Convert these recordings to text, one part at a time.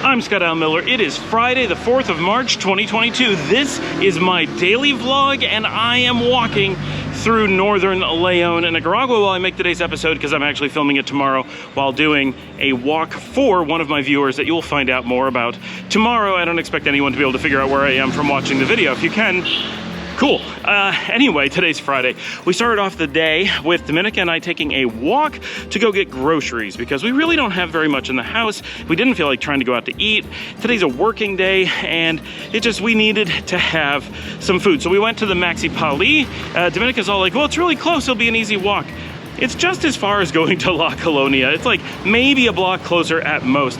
I'm Scott Al Miller. It is Friday, the 4th of March, 2022. This is my daily vlog, and I am walking through northern León in Nicaragua while I make today's episode, because I'm actually filming it tomorrow while doing a walk for one of my viewers that you'll find out more about tomorrow. I don't expect anyone to be able to figure out where I am from watching the video. If you can, cool. Anyway, today's Friday. We started off the day with Dominica and I taking a walk to go get groceries because we really don't have very much in the house. We didn't feel like trying to go out to eat. Today's a working day and we needed to have some food. So we went to the Maxi Pali. Dominica's all like, well, it's really close. It'll be an easy walk. It's just as far as going to La Colonia. It's like maybe a block closer at most.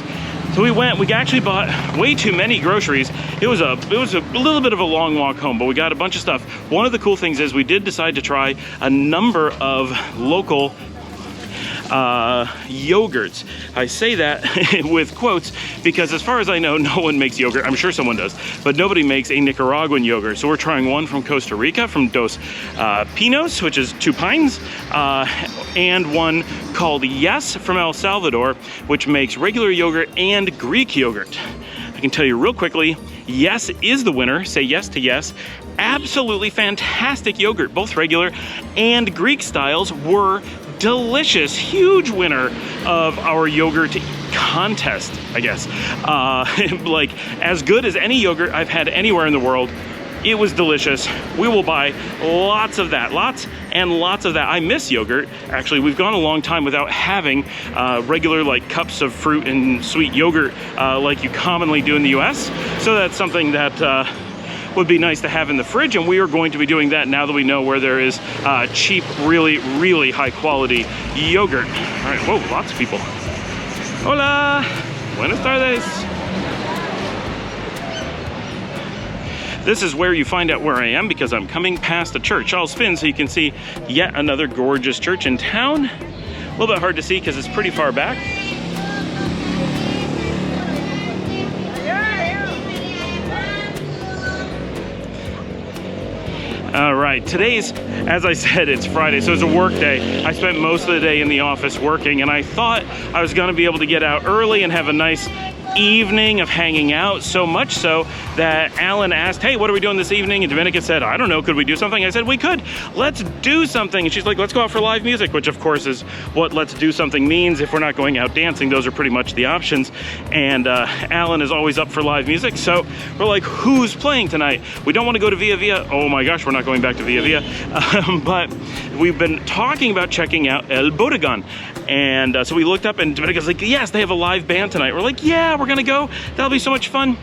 So we went, we actually bought way too many groceries. It was a little bit of a long walk home, but we got a bunch of stuff. One of the cool things is we did decide to try a number of local yogurts. I say that with quotes because as far as I know, no one makes yogurt. I'm sure someone does, but nobody makes a Nicaraguan yogurt. So we're trying one from Costa Rica, from Dos Pinos, which is 2 pines, and one called Yes from El Salvador, which makes regular yogurt and Greek yogurt. I can tell you real quickly, Yes is the winner. Say yes to Yes. Absolutely fantastic yogurt. Both regular and Greek styles were delicious. Huge winner of our yogurt contest, I guess. Like as good as any yogurt I've had anywhere in the world. It was delicious. We will buy lots of that, lots and lots of that. I miss yogurt. Actually, we've gone a long time without having regular like cups of fruit and sweet yogurt like you commonly do in the US. So that's something that would be nice to have in the fridge, and we are going to be doing that now that we know where there is cheap, really high quality yogurt. All right, whoa, lots of people. Hola, buenas tardes. This is where you find out where I am because I'm coming past a church. I'll spin so you can see yet another gorgeous church in town. A little bit hard to see because it's pretty far back. All right, today's, as I said, it's Friday, so it's a work day. I spent most of the day in the office working, and I thought I was gonna be able to get out early and have a nice evening of hanging out, so much so that Alan asked, hey, what are we doing this evening? And Dominica said, I don't know, could we do something? I said, we could. Let's do something. And she's like, let's go out for live music, which of course is what let's do something means. If we're not going out dancing, those are pretty much the options. And Alan is always up for live music. So we're like, who's playing tonight? We don't want to go to Via Via. Oh my gosh, we're not going back to Via Via. But we've been talking about checking out El Bodegon. And so we looked up and Dominica's like, yes, they have a live band tonight. We're like, yeah, we're gonna go. That'll be so much fun.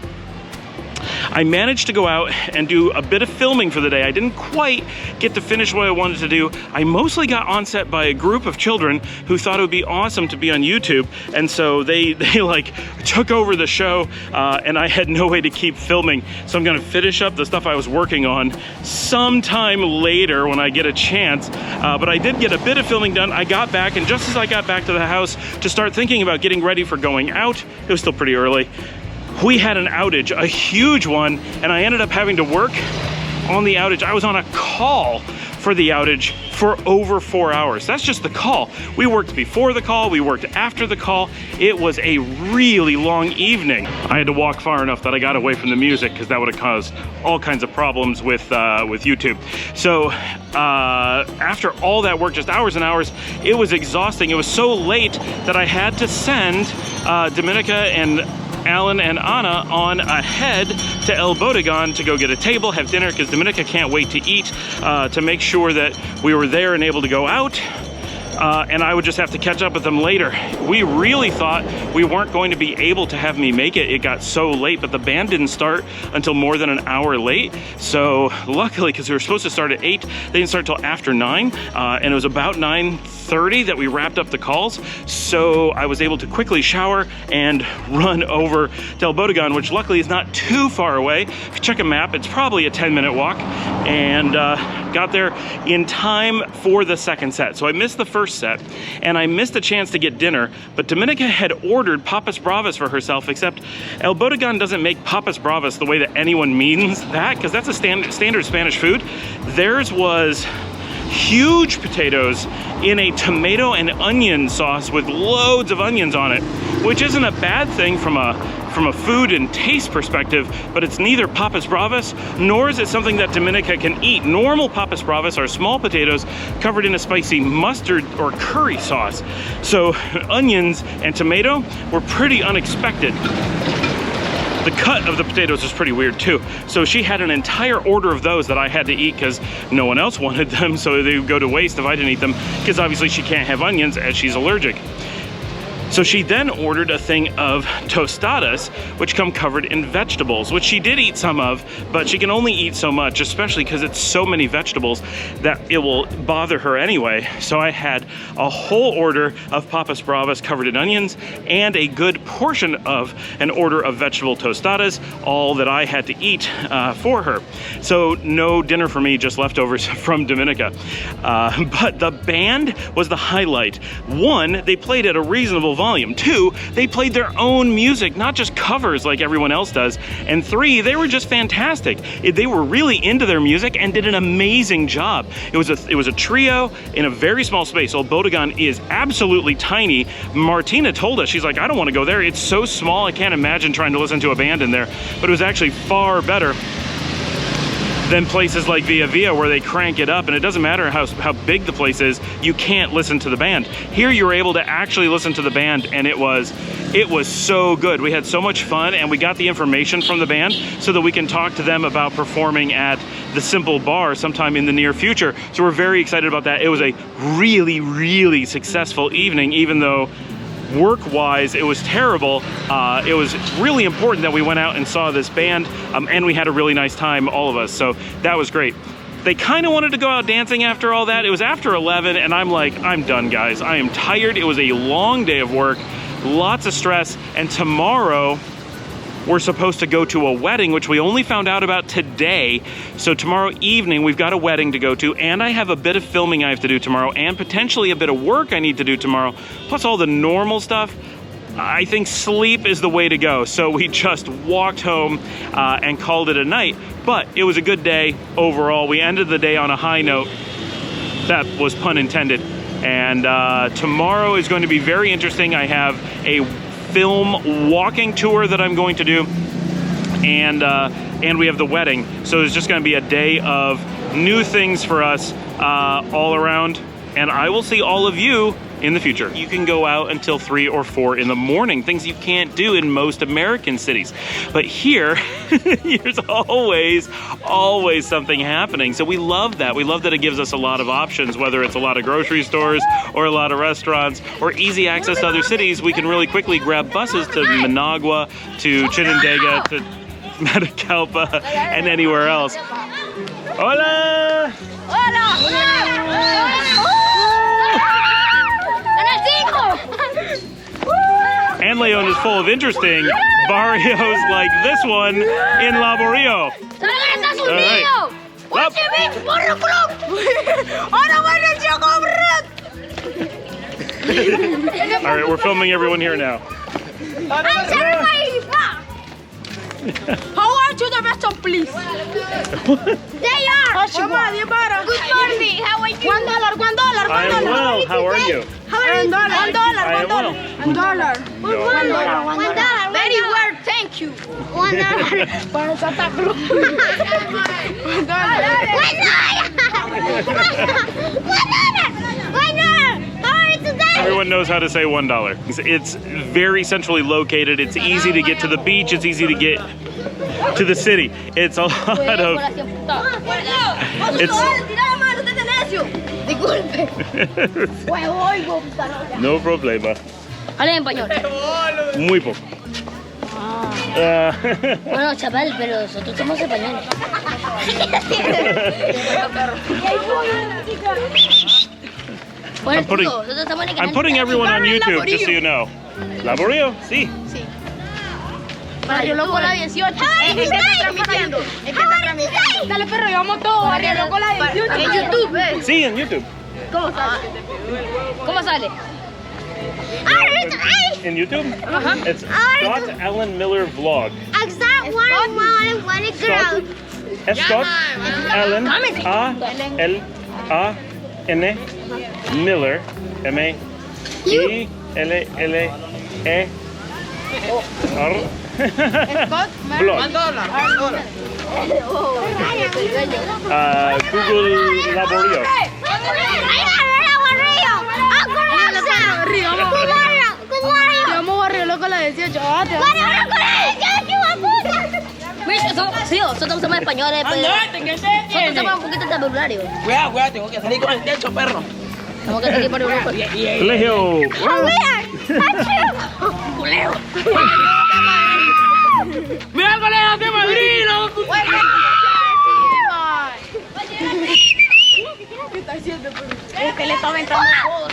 I managed to go out and do a bit of filming for the day. I didn't quite get to finish what I wanted to do. I mostly got on set by a group of children who thought it would be awesome to be on YouTube. And so they like took over the show and I had no way to keep filming. So I'm gonna finish up the stuff I was working on sometime later when I get a chance. But I did get a bit of filming done. I got back, and just as I got back to the house to start thinking about getting ready for going out, it was still pretty early. We had an outage, a huge one, and I ended up having to work on the outage. I was on a call for the outage for over 4 hours. That's just the call. We worked before the call, we worked after the call. It was a really long evening. I had to walk far enough that I got away from the music because that would have caused all kinds of problems with YouTube. So after all that work, just hours and hours, it was exhausting. It was so late that I had to send Dominica and Alan and Anna on ahead to El Bodegon to go get a table, have dinner, because Dominica can't wait to eat, to make sure that we were there and able to go out. And I would just have to catch up with them later. We really thought we weren't going to be able to have me make it. It got so late, but the band didn't start until more than an hour late. So luckily, because we were supposed to start at 8, they didn't start till after 9, and it was about 9:30 that we wrapped up the calls. So I was able to quickly shower and run over to El Bodegon, which luckily is not too far away. If you check a map, it's probably a 10-minute walk, and got there in time for the second set. So I missed the first set, and I missed a chance to get dinner, but Dominica had ordered papas bravas for herself, except El Bodegon doesn't make papas bravas the way that anyone means that, because that's a standard Spanish food. Theirs was huge potatoes in a tomato and onion sauce with loads of onions on it. which isn't a bad thing from a food and taste perspective, but it's neither papas bravas nor is it something that Dominica can eat. Normal papas bravas are small potatoes covered in a spicy mustard or curry sauce. So onions and tomato were pretty unexpected. The cut of the potatoes is pretty weird too. So she had an entire order of those that I had to eat because no one else wanted them, so they would go to waste if I didn't eat them, because obviously she can't have onions as she's allergic. So she then ordered a thing of tostadas, which come covered in vegetables, which she did eat some of, but she can only eat so much, especially because it's so many vegetables that it will bother her anyway. So I had a whole order of papas bravas covered in onions and a good portion of an order of vegetable tostadas, all that I had to eat for her. So no dinner for me, just leftovers from Dominica. But the band was the highlight. One, they played at a reasonable volume. Two, they played their own music, not just covers like everyone else does. And three, they were just fantastic. They were really into their music and did an amazing job. It was a trio in a very small space. Old Bodegon is absolutely tiny. Martina told us, she's like, I don't want to go there. It's so small, I can't imagine trying to listen to a band in there. But it was actually far better than places like Via Via where they crank it up, and it doesn't matter how big the place is, you can't listen to the band. Here you're able to actually listen to the band, and it was so good. We had so much fun, and we got the information from the band so that we can talk to them about performing at the Simple Bar sometime in the near future. So we're very excited about that. It was a really, really successful evening, even though work-wise it was terrible. It was really important that we went out and saw this band, and we had a really nice time, all of us, so that was great. They kind of wanted to go out dancing after all that. It was after 11, and I'm like, I'm done, guys. I am tired. It was a long day of work, lots of stress, and tomorrow we're supposed to go to a wedding, which we only found out about today. So tomorrow evening, we've got a wedding to go to, and I have a bit of filming I have to do tomorrow, and potentially a bit of work I need to do tomorrow, plus all the normal stuff. I think sleep is the way to go. So we just walked home and called it a night, but it was a good day overall. We ended the day on a high note. That was pun intended. And tomorrow is going to be very interesting. I have a film walking tour that I'm going to do, and we have the wedding. So it's just going to be a day of new things for us all around, and I will see all of you in the future. You can go out until 3 or 4 in the morning, things you can't do in most American cities. But here, there's always something happening. So we love that. We love that it gives us a lot of options, whether it's a lot of grocery stores or a lot of restaurants or easy access to other cities. We can really quickly grab buses to Managua, to Chinandega, to Metacalpa, and anywhere else. Hola! And Leon is full of interesting barrios like this one in Laborio. All right, we're filming everyone here now. How are you the restaurant, please? They are. Good morning. How are you? $1. I am well. How are you? $1. Very well, thank you. $1. Para Santa Cruz. Everyone knows how to say $1. It's very centrally located. It's easy to get to the beach. It's easy to get to the city. It's a lot of... No problema. Habla en español. Muy poco. Bueno, chaval, pero nosotros somos españoles. I'm putting everyone on YouTube, just so you know. Laborio, sí. Sí. Barrio Loco la 18. Es que está transmitiendo. Dale, perro, llevamos todo. Barrio Loco la 18. En YouTube. Sí, en YouTube. ¿Cómo sale? ¿Cómo sale? In YouTube? It's Scott Allen Miller Vlog. Scott Allen A-L-A-N Miller M-A-I-L-L-E Blog. Google Laborio. Vamos barrio loco a la 18. Sí, nosotros somos españoles, pero nosotros somos un poquito de vocabulario. Cuidado, tengo que salir con el techo, perro. Tenemos que seguir por un grupo. Colegio. Culeo. ¡Mira, colega, qué madrino! ¿Qué está haciendo? Es que le está aventando todo.